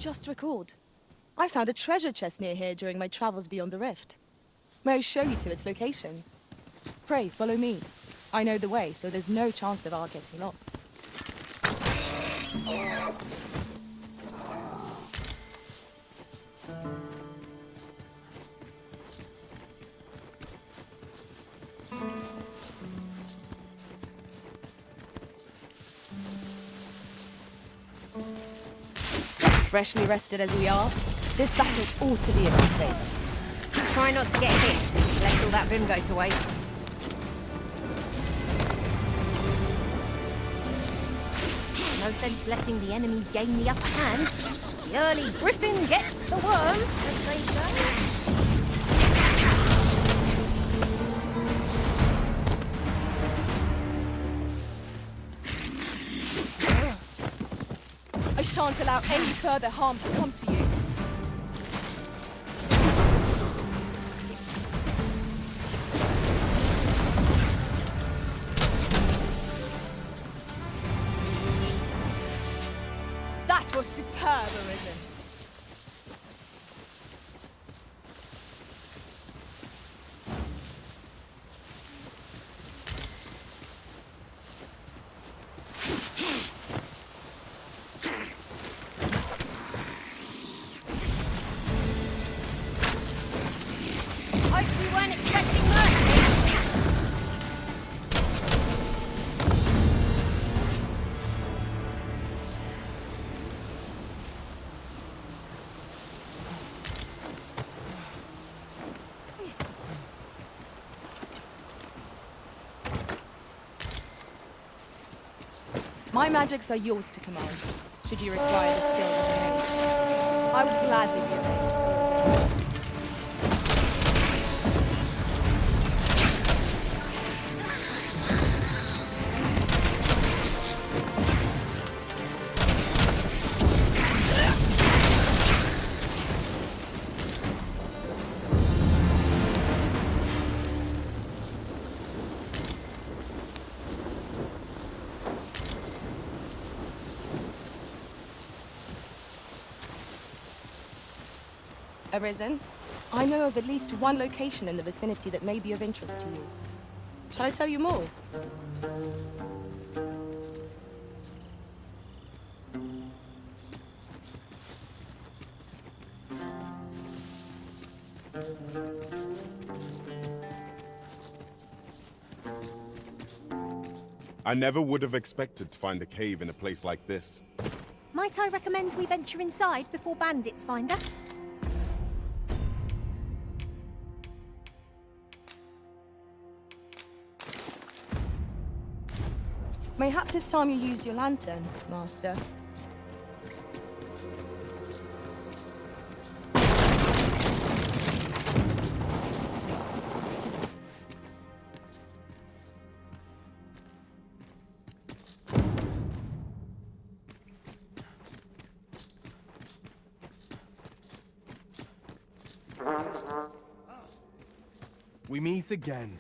just recalled. I found a treasure chest near here during my travels beyond the rift. May I show you to its location? Pray, follow me. I know the way, so there's no chance of our getting lost. Freshly rested as we are, this battle ought to be in our favor. Try not to get hit, lest all that vim go to waste. No sense letting the enemy gain the upper hand. The early griffin gets the worm, as they say. I shan't allow any further harm to come to you. That was superb, Arisen. We weren't expecting that. My magics are yours to command, should you require the skills of the mage. I would gladly be available. Arisen, I know of at least one location in the vicinity that may be of interest to you. Shall I tell you more? I never would have expected to find a cave in a place like this. Might I recommend we venture inside before bandits find us? Mayhap this time you used your lantern, Master. We meet again.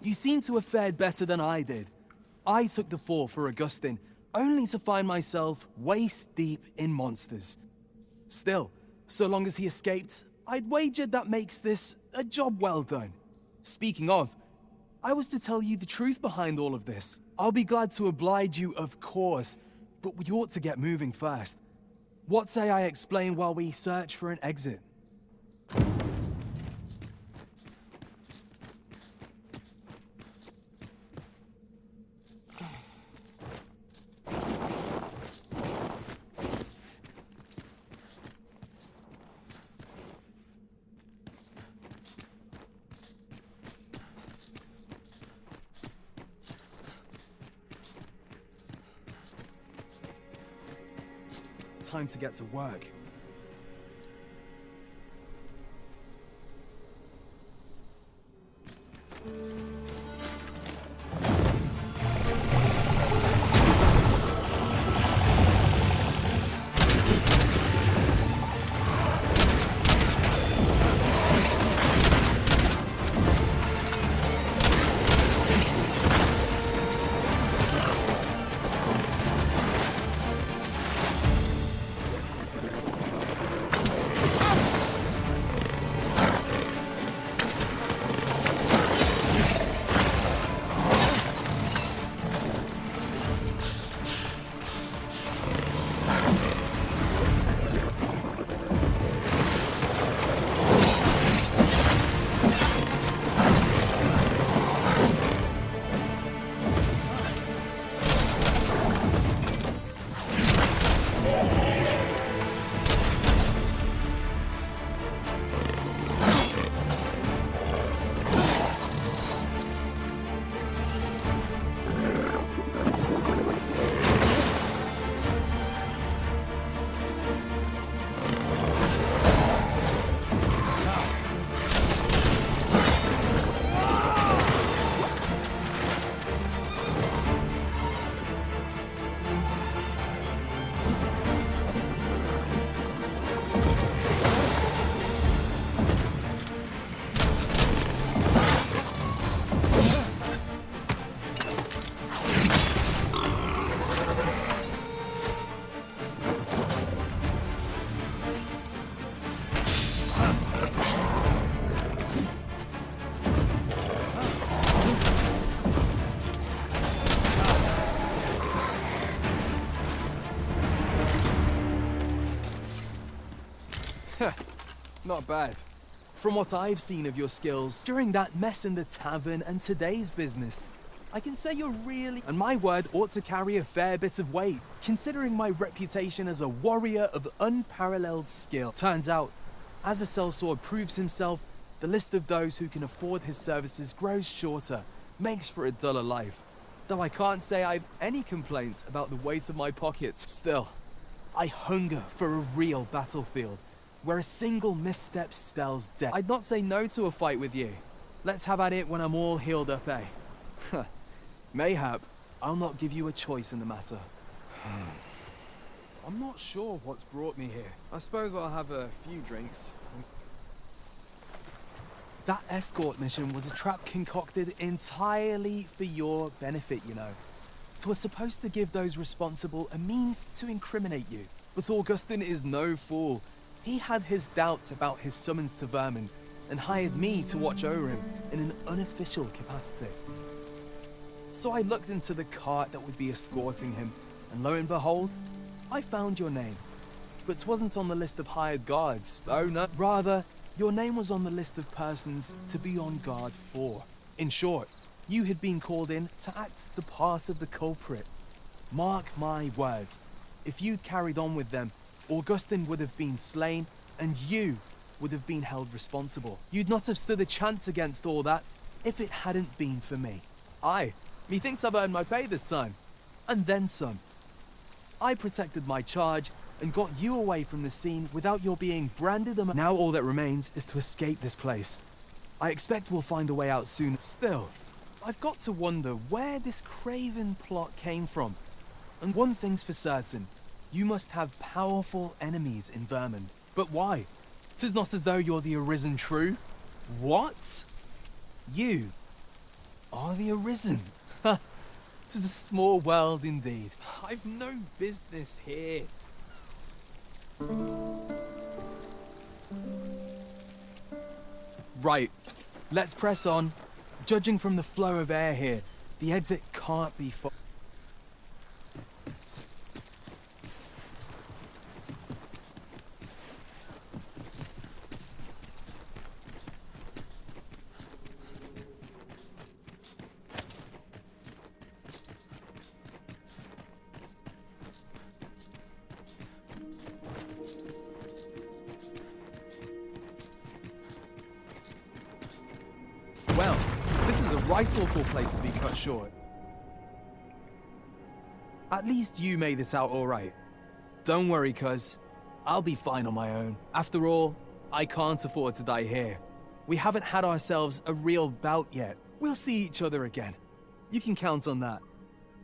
You seem to have fared better than I did. I took the fall for Augustine, only to find myself waist deep in monsters. Still, so long as he escaped, I'd wagered that makes this a job well done. Speaking of, I was to tell you the truth behind all of this. I'll be glad to oblige you, of course, but we ought to get moving first. What say I explain while we search for an exit? time to get to work. Not bad. From what I've seen of your skills during that mess in the tavern and today's business, I can say you're really, and my word ought to carry a fair bit of weight, considering my reputation as a warrior of unparalleled skill. Turns out, as a sellsword proves himself, the list of those who can afford his services grows shorter, makes for a duller life. Though I can't say I've any complaints about the weight of my pockets. Still, I hunger for a real battlefield, where a single misstep spells death. I'd not say no to a fight with you. Let's have at it when I'm all healed up, eh? Mayhap, I'll not give you a choice in the matter. I'm not sure what's brought me here. I suppose I'll have a few drinks. That escort mission was a trap concocted entirely for your benefit, you know. It was supposed to give those responsible a means to incriminate you. But Augustin is no fool. He had his doubts about his summons to Vermin and hired me to watch over him in an unofficial capacity. So I looked into the cart that would be escorting him, and lo and behold, I found your name. But it wasn't on the list of hired guards, oh no. Rather, your name was on the list of persons to be on guard for. In short, you had been called in to act the part of the culprit. Mark my words, if you'd carried on with them, Augustin would have been slain, and you would have been held responsible. You'd not have stood a chance against all that if it hadn't been for me. Aye, methinks I've earned my pay this time. And then some. I protected my charge and got you away from the scene without your being branded. Now all that remains is to escape this place. I expect we'll find a way out soon. Still, I've got to wonder where this craven plot came from. And one thing's for certain. You must have powerful enemies in Vermin. But why? 'Tis not as though you're the Arisen true. What? You are the Arisen. Ha! 'Tis a small world indeed. I've no business here. Right, let's press on. Judging from the flow of air here, the exit can't be far. Well, this is a right awful place to be cut short. At least you made it out all right. Don't worry, cuz. I'll be fine on my own. After all, I can't afford to die here. We haven't had ourselves a real bout yet. We'll see each other again. You can count on that.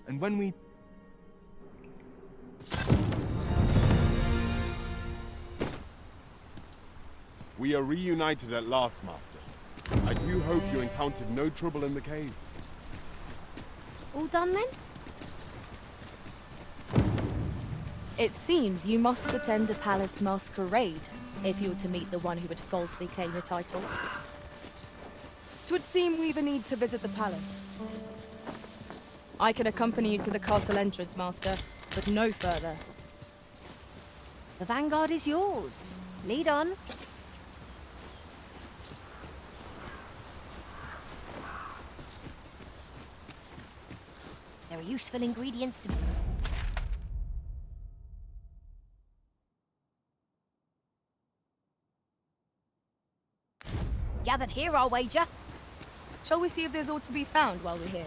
And when we... We are reunited at last, Master. I do hope you encountered no trouble in the cave. All done then? It seems you must attend a palace masquerade if you were to meet the one who would falsely claim the title. 'Twould seem we've a need to visit the palace. I can accompany you to the castle entrance, Master, but no further. The vanguard is yours. Lead on. There are useful ingredients to... Gathered here, I'll wager. Shall we see if there's aught to be found while we're here?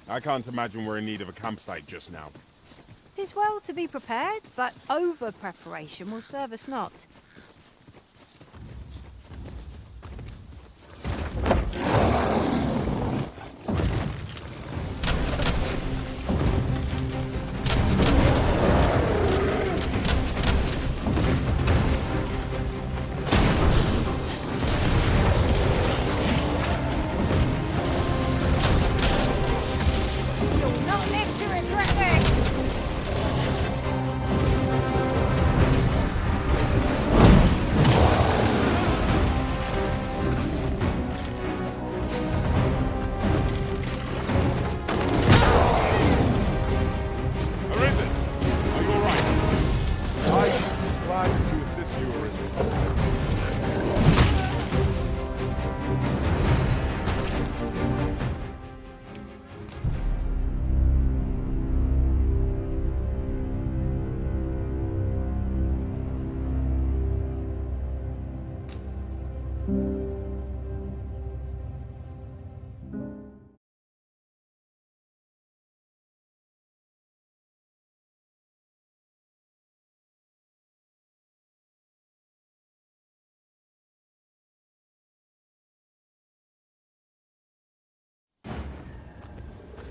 I can't imagine we're in need of a campsite just now. 'Tis well to be prepared, but over-preparation will serve us not.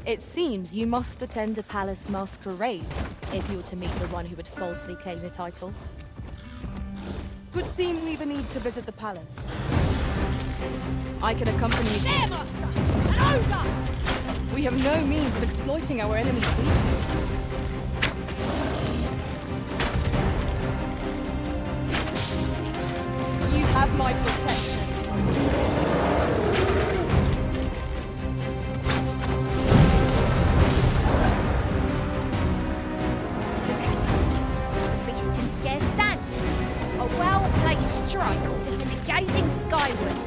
It seems you must attend a palace masquerade if you were to meet the one who would falsely claim the title. Would seem we've a need to visit the palace. I can accompany you. There, Master! An ogre! We have no means of exploiting our enemy's weakness. You have my protection. Strike ought to send it gazing skyward.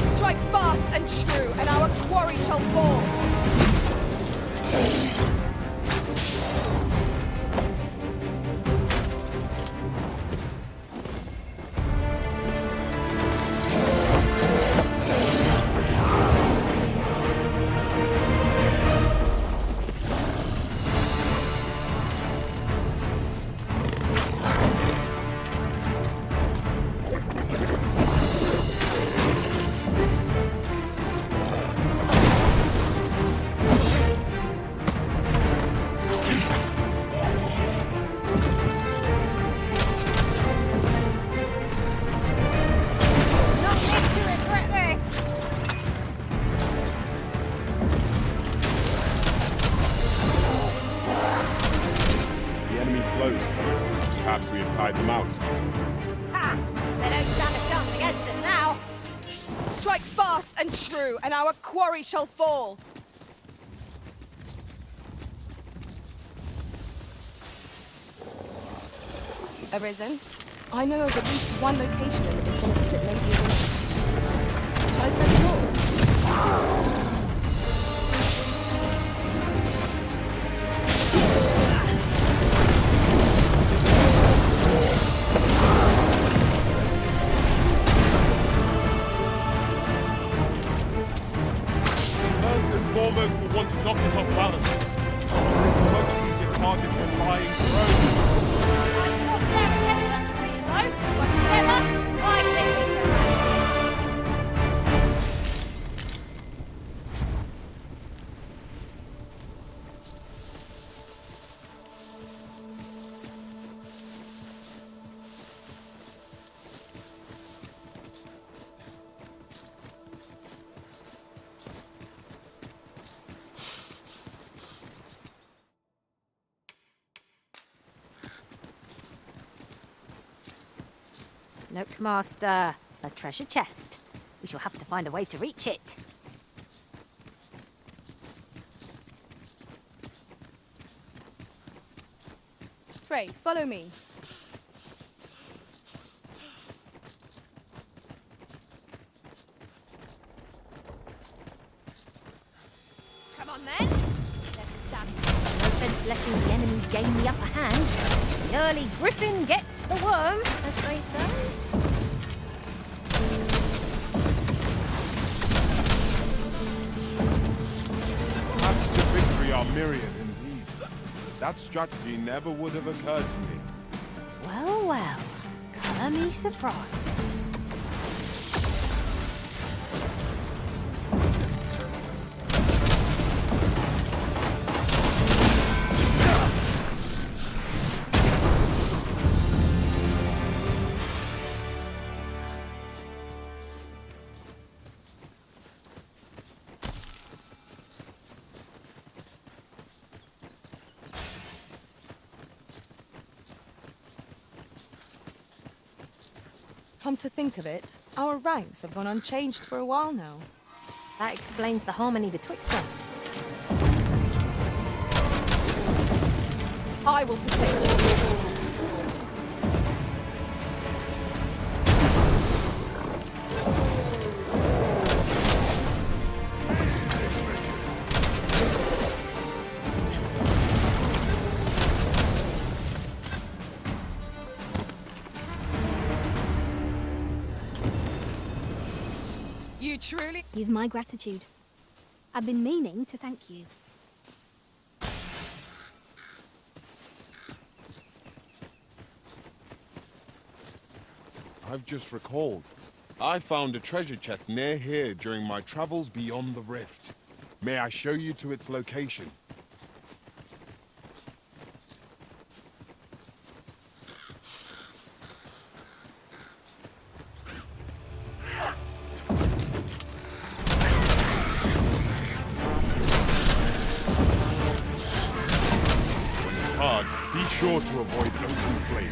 Strike fast and true, and our quarry shall fall. Perhaps we have tied them out. Ha! They don't stand a chance against us now. Strike fast and true, and our quarry shall fall. Arisen, I know of at least one location in the vicinity that may be of interest. Shall I tell you more? First and foremost, we want to knock it off balance. It's a much easier target than lying prone. What's there against such freedom, though? But together, I think we can manage. Look, Master, a treasure chest. We shall have to find a way to reach it. Pray, follow me. Come on then. Let's dance. No sense letting the enemy gain the upper hand. The early griffin gets the worm, as they say. Paths to victory are myriad indeed. That strategy never would have occurred to me. Well, well. Colour me surprised. Come to think of it, our ranks have gone unchanged for a while now. That explains the harmony betwixt us. I will protect you. You truly... You've my gratitude. I've been meaning to thank you. I've just recalled. I found a treasure chest near here during my travels beyond the rift. May I show you to its location? When it's hard, be sure to avoid open flame.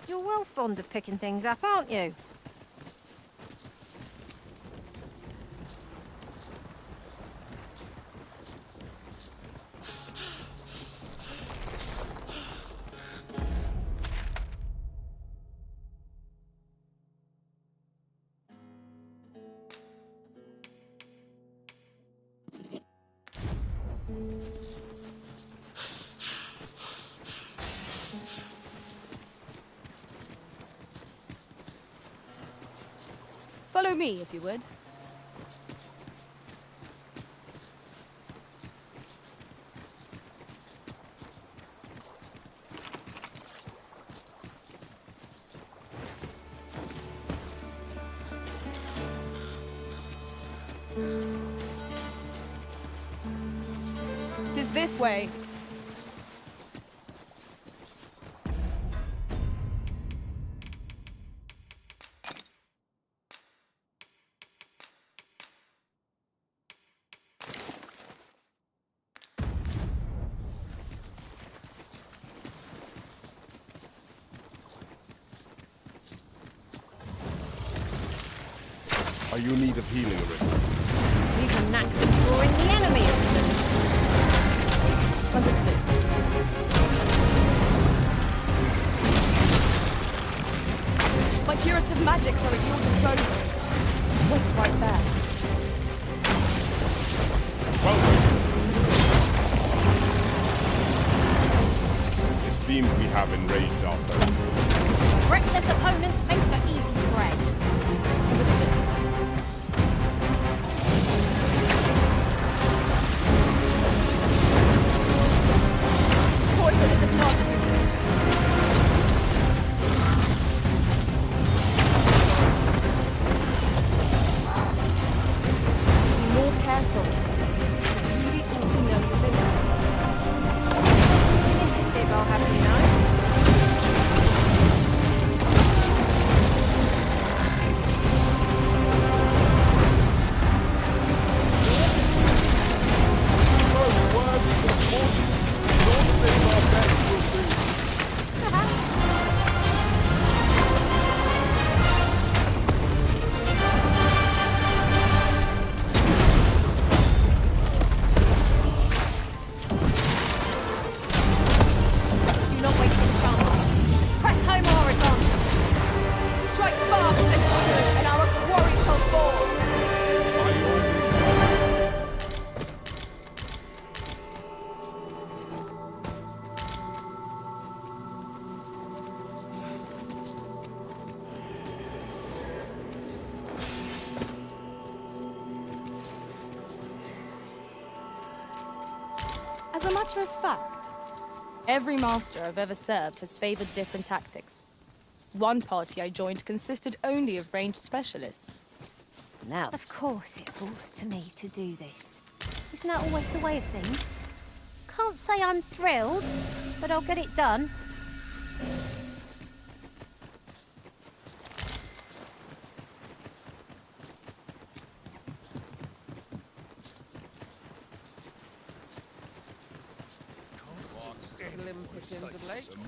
You're well fond of picking things up, aren't you? Follow me, if you would. Tis this way. Are you in need of healing, Arisen? You can knack for drawing the enemy, Arisen. Understood. My curative magics are at your disposal. Wait right there. Welcome. It seems we have enraged our foe. Reckless opponent makes for easy prey. Understood. Poison is a pass-through condition. Be more careful. You really ought to know your limits. Initiative, I'll have you know. Do not waste this chance. Let's press home our advantage. Strike fast and true, and our quarry shall fall. By all means. As a matter of fact, every master I've ever served has favored different tactics. One party I joined consisted only of ranged specialists. Now, of course it falls to me to do this. Isn't that always the way of things? Can't say I'm thrilled, but I'll get it done.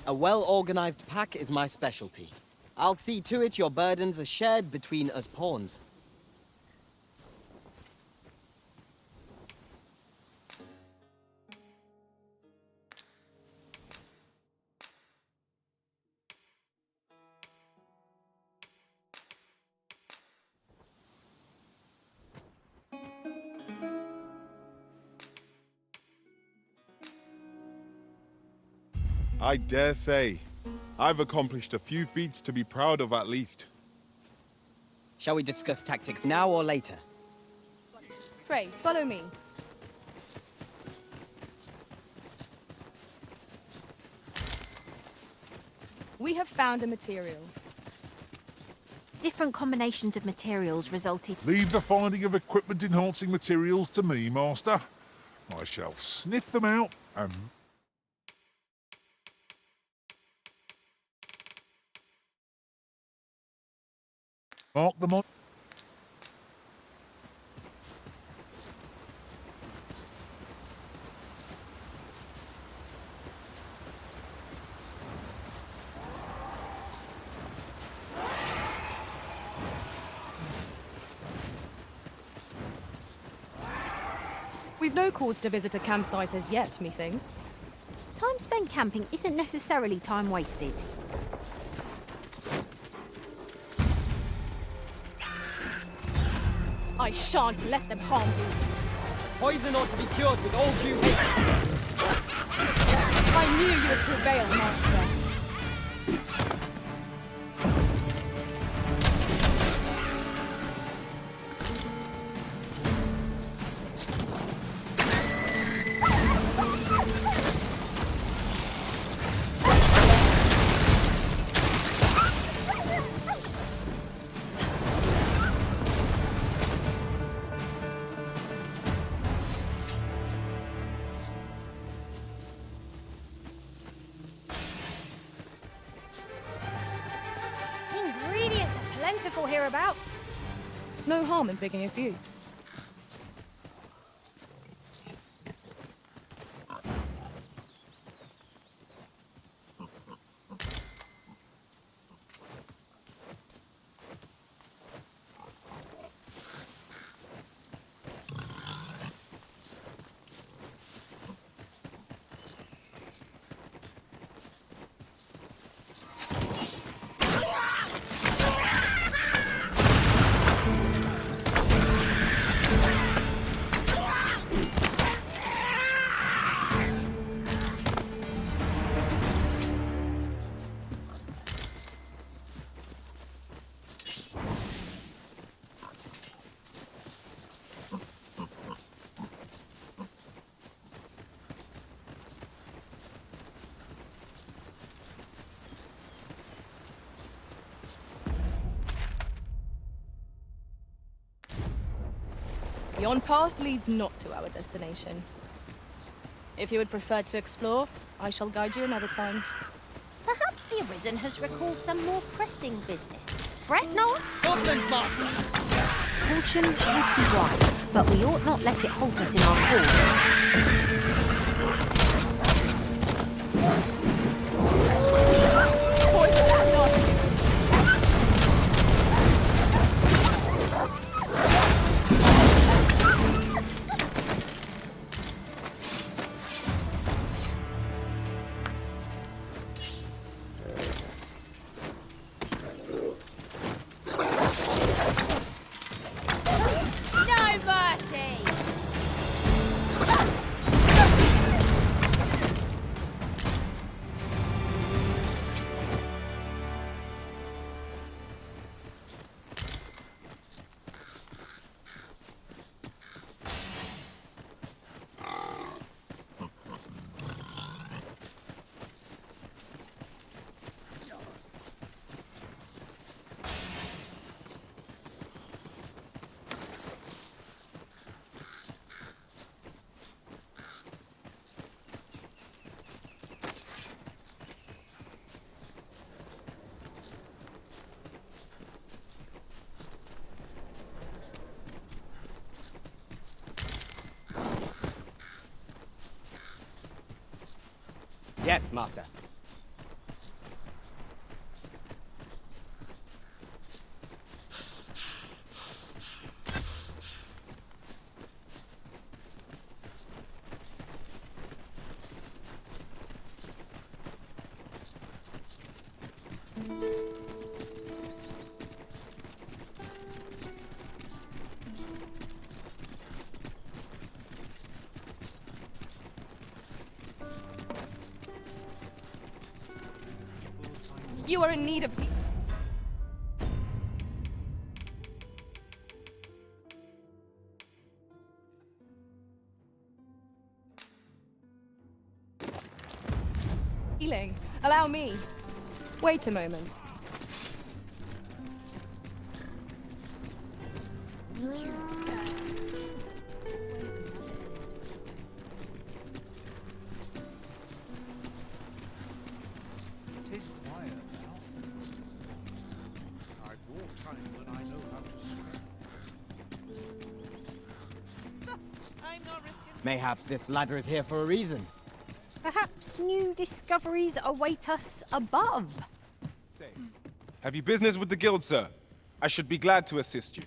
A well-organized pack is my specialty. I'll see to it your burdens are shared between us pawns. I dare say, I've accomplished a few feats to be proud of at least. Shall we discuss tactics now or later? Pray, follow me. We have found a material. Different combinations of materials resulted. Leave the finding of equipment-enhancing materials to me, Master. I shall sniff them out and... mark them on... We've no cause to visit a campsite as yet, methinks. Time spent camping isn't necessarily time wasted. I shan't let them harm you. Poison ought to be cured with all due haste. I knew you would prevail, Master. Ingredients are plentiful hereabouts. No harm in picking a few. Yon path leads not to our destination. If you would prefer to explore, I shall guide you another time. Perhaps the Arisen has recalled some more pressing business. Fret not. Scotland's master! Caution would be wise, but we ought not let it halt us in our course. No mercy! Yes, master. You are in need of healing. Allow me. Wait a moment. It is quiet now. I walk time when I know how to swim. I'm not risking. Mayhap this ladder is here for a reason. Perhaps new discoveries await us above. Have you business with the guild, sir? I should be glad to assist you.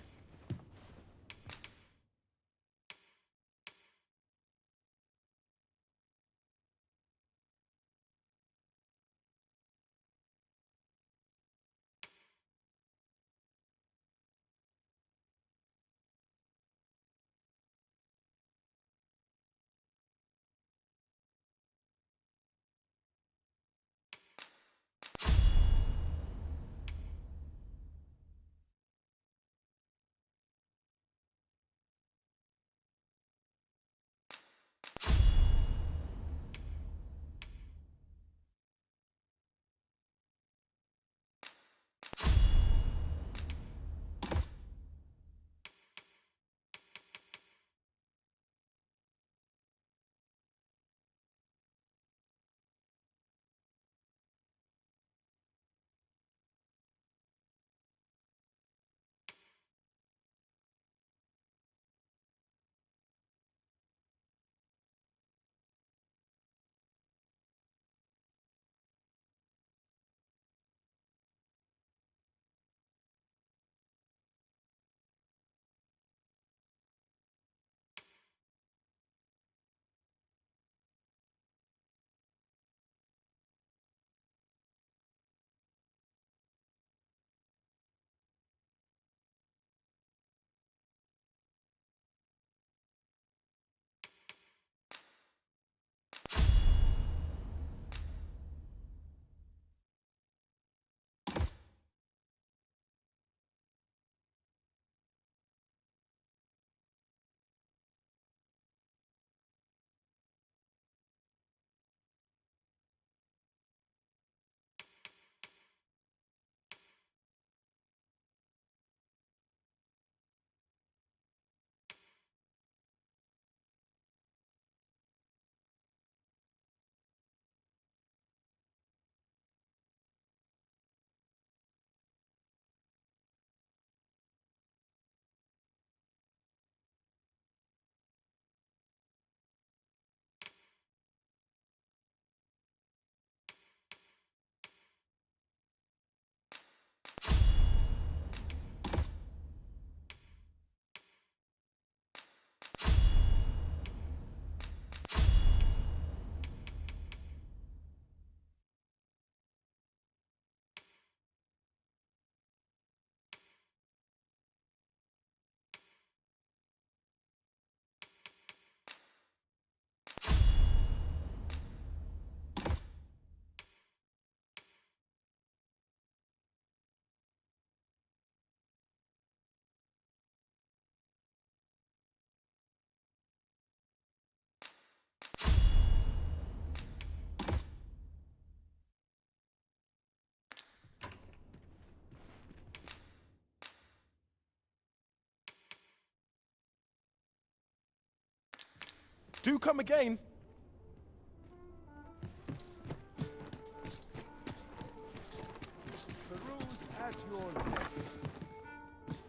Do come again.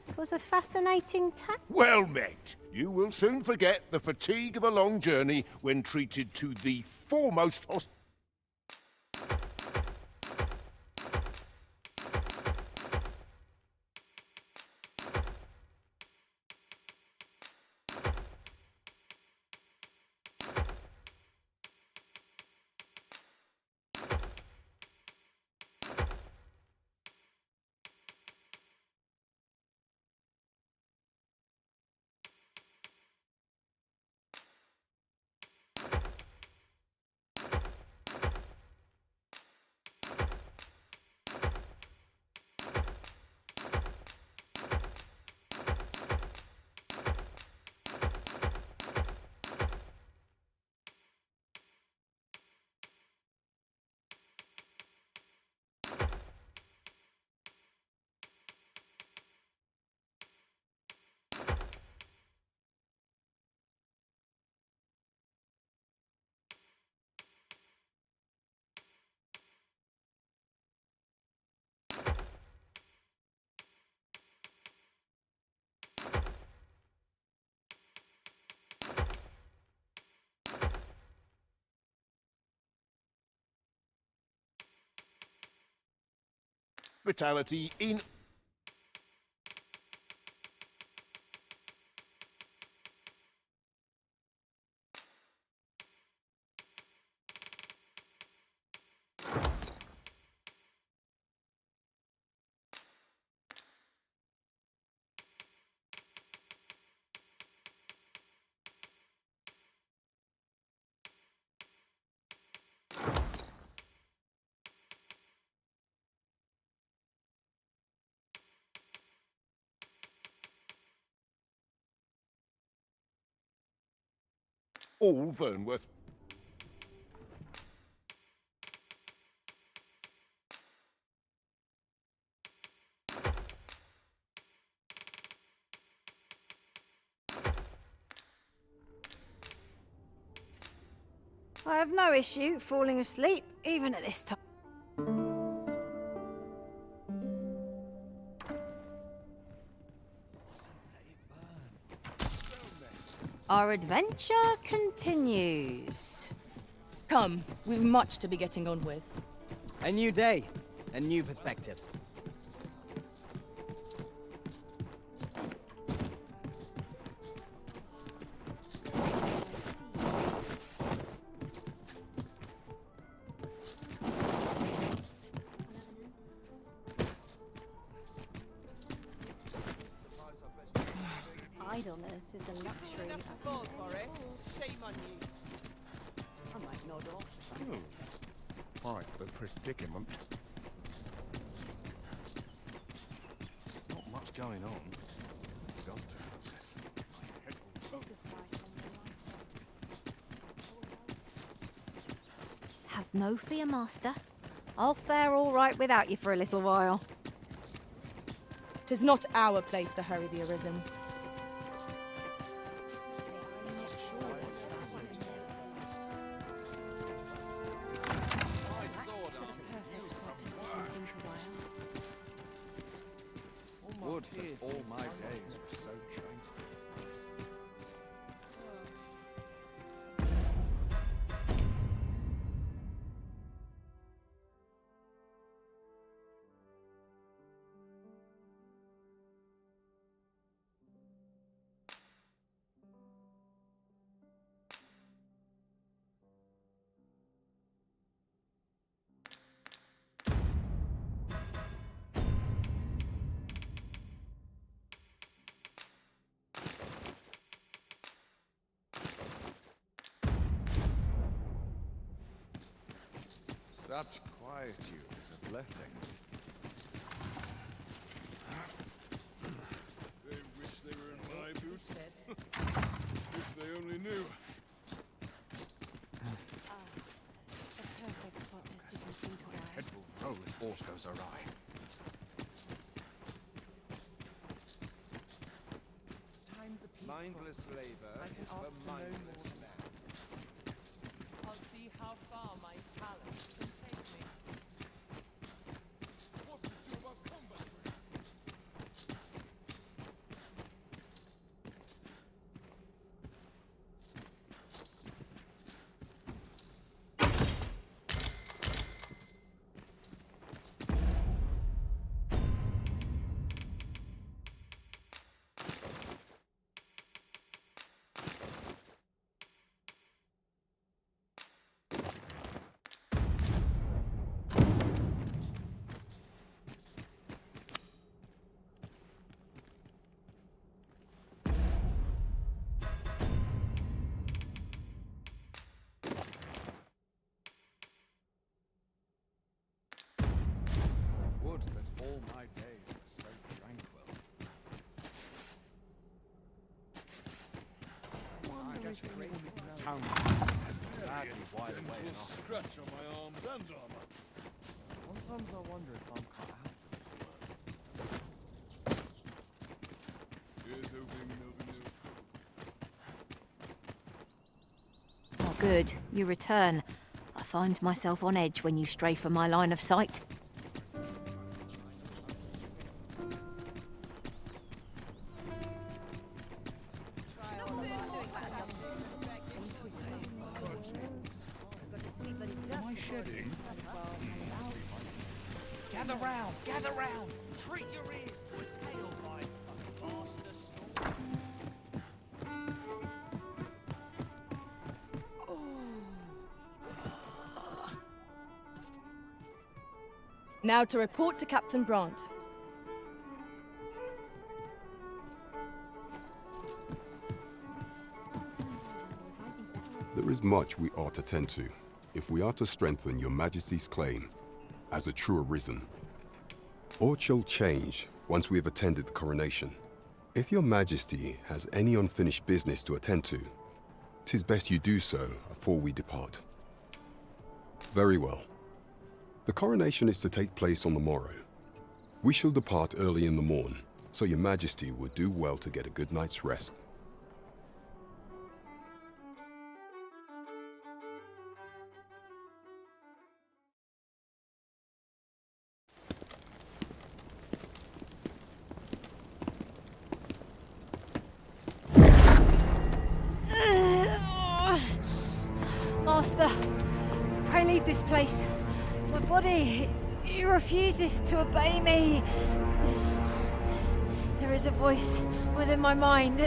It was a fascinating tack. Well met. You will soon forget the fatigue of a long journey when treated to the foremost hospitality in all Vernworth. I have no issue falling asleep, even at this time. Our adventure continues. Come, we've much to be getting on with. A new day, a new perspective. Idleness is a luxury. Quite the predicament. Not much going on. Got to have this. Have no fear, Master. I'll fare all right without you for a little while. 'Tis not our place to hurry the Arisen. Would that all my days were so tranquil. Such quietude is a blessing. They wish they were in my boots. If they only knew. The perfect spot to sit and think a while. Head will roll if aught goes awry. Mindless labor is for mindless men. how far my talents can take me. What to do about combat? Would that all my days were so tranquil. I guess town badly wide away and off. Scratch on my arms and armor. Sometimes I wonder if I'm cut out for this work. Here's hoping nothing else. Oh, good. You return. I find myself on edge when you stray from my line of sight. Am I shedding? Gather round, gather round. Treat your ears to a tale by a master Now to report to Captain Brant. There is much we ought to tend to, if we are to strengthen your Majesty's claim as a true arisen. Aught shall change once we have attended the coronation. If your Majesty has any unfinished business to attend to, 'tis best you do so afore we depart. Very well. The coronation is to take place on the morrow. We shall depart early in the morn, so your Majesty would do well to get a good night's rest. Master, pray leave this place. My body, it refuses to obey me. There is a voice within my mind.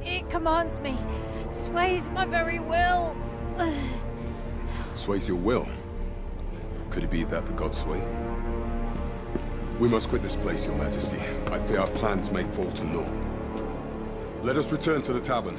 It commands me, sways my very will. Sways your will? Could it be that the gods sway? We must quit this place, your Majesty. I fear our plans may fall to naught. Let us return to the tavern.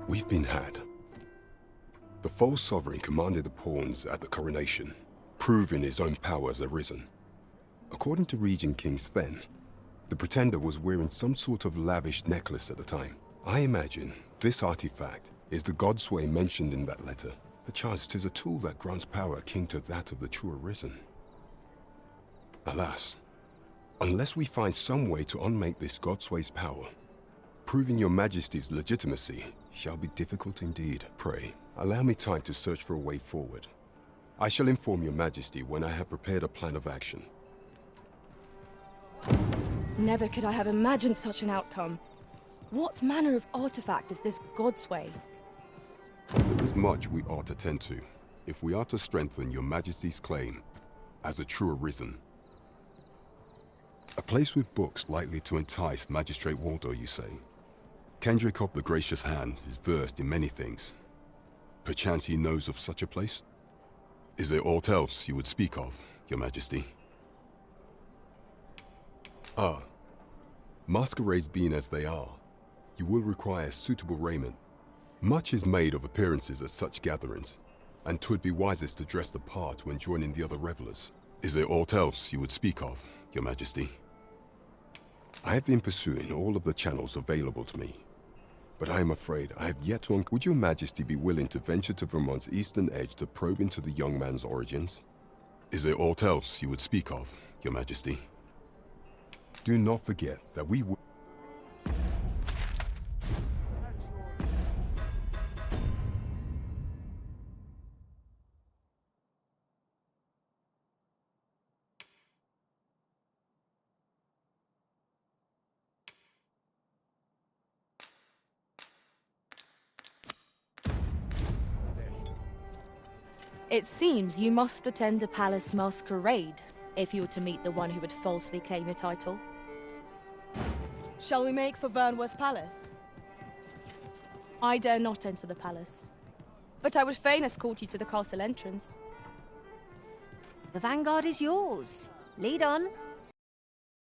We've been had. The false sovereign commanded the pawns at the coronation, proving his own power as arisen. According to Regent King Sven, the pretender was wearing some sort of lavish necklace at the time. I imagine this artifact is the godsway mentioned in that letter. Perchance 'tis a tool that grants power akin to that of the true arisen. Alas, unless we find some way to unmake this godsway's power, proving your Majesty's legitimacy shall be difficult indeed. Pray, allow me time to search for a way forward. I shall inform your Majesty when I have prepared a plan of action. Never could I have imagined such an outcome. What manner of artifact is this Godsway? There is much we ought to tend to, if we are to strengthen your Majesty's claim as a true arisen. A place with books likely to entice Magistrate Waldo, you say? Kendrick of the Gracious Hand is versed in many things. Perchance he knows of such a place? Is there aught else you would speak of, your Majesty? Ah, masquerades being as they are, you will require suitable raiment. Much is made of appearances at such gatherings, and 'twould be wisest to dress the part when joining the other revelers. Is there aught else you would speak of, Your Majesty? I have been pursuing all of the channels available to me, but I am afraid I have yet to Would Your Majesty be willing to venture to Vermont's eastern edge to probe into the young man's origins? Is there aught else you would speak of, Your Majesty? Do not forget that we would... It seems you must attend a palace masquerade if you were to meet the one who would falsely claim your title. Shall we make for Vernworth Palace? I dare not enter the palace, but I would fain escort you to the castle entrance. The vanguard is yours. Lead on.